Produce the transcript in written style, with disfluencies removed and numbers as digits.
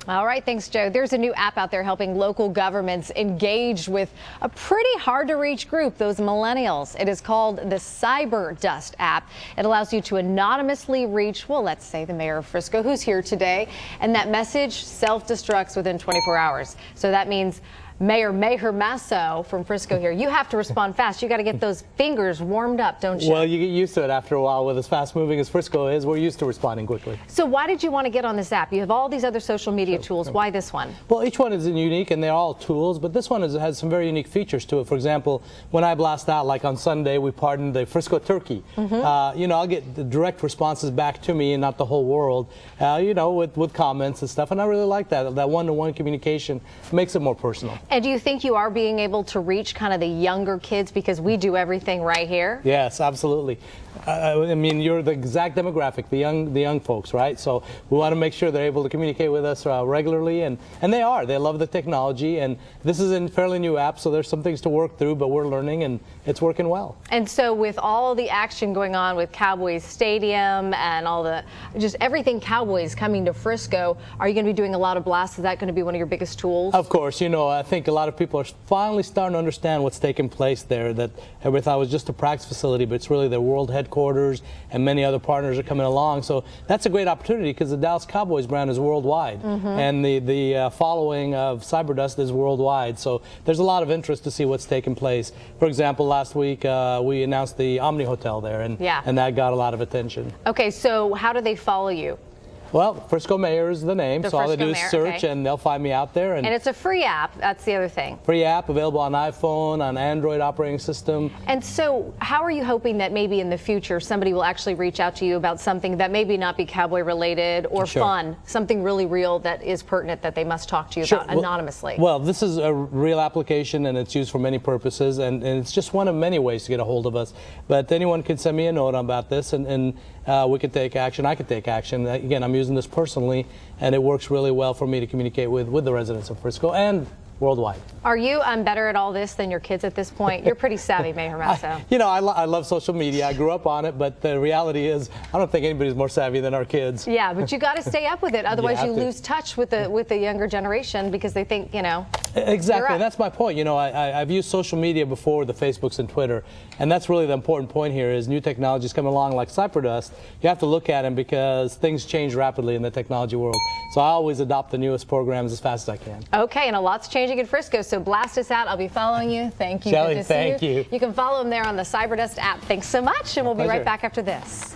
All right, thanks, Joe. There's a new app out there helping local governments engage with a pretty hard-to-reach group, those millennials. It is called the Cyberdust app. It allows you to anonymously reach, well, let's say the mayor of Frisco, who's here today, and that message self-destructs within 24 hours. So that means Mayor Maher Maso from Frisco here, you have to respond fast. You got to get those fingers warmed up, don't you? Well, you get used to it after a while. With as fast moving as Frisco is, we're used to responding quickly. So why did you want to get on this app? You have all these other social media tools. Why this one? Well, each one is unique and they're all tools, but this one has some very unique features to it. For example, when I blast out, like on Sunday, we pardoned the Frisco turkey. You know, I'll get the direct responses back to me and not the whole world, you know, with comments and stuff. And I really like that. That one-to-one communication makes it more personal. And do you think you are being able to reach kind of the younger kids because we do everything right here? Yes, absolutely. I mean, you're the exact demographic, the young folks, right? So we want to make sure they're able to communicate with us regularly, and they are. They love the technology, and this is a fairly new app, so there's some things to work through, but we're learning, and it's working well. And so with all the action going on with Cowboys Stadium and all the, just everything Cowboys coming to Frisco, are you going to be doing a lot of blasts? Is that going to be one of your biggest tools? Of course. You know, I think a lot of people are finally starting to understand what's taking place there, that everybody thought it was just a practice facility, but it's really their world headquarters, and many other partners are coming along. So that's a great opportunity because the Dallas Cowboys brand is worldwide, and the following of Cyberdust is worldwide. So there's a lot of interest to see what's taking place. For example, last week we announced the Omni Hotel there, and that got a lot of attention. Okay, so how do they follow you? Well, Frisco Mayor is the name, so all they do is search, and they'll find me out there. And it's a free app. That's the other thing. Free app available on iPhone, on Android operating system. And so how are you hoping that maybe in the future somebody will actually reach out to you about something that maybe not be cowboy related or fun, something really real that is pertinent that they must talk to you about anonymously? Well, this is a real application, and it's used for many purposes, and it's just one of many ways to get a hold of us. But anyone can send me a note about this, and we could take action. I could take action. Again, I'm using this personally, and it works really well for me to communicate with the residents of Frisco and worldwide. Are you better at all this than your kids at this point? You're pretty savvy, Maher Maso. You know, I love social media. I grew up on it, but the reality is I don't think anybody's more savvy than our kids. Yeah, but you got to stay up with it. Otherwise, you lose touch with the younger generation because they think, you know. Exactly, and that's my point. You know, I've used social media before, the Facebooks and Twitter, and that's really the important point here is new technologies coming along like Cyberdust. You have to look at them because things change rapidly in the technology world. So I always adopt the newest programs as fast as I can. Okay, and a lot's changing in Frisco, so blast us out. I'll be following you. Thank you. Shelly, thank you. You can follow him there on the Cyberdust app. Thanks so much, and we'll be right back after this.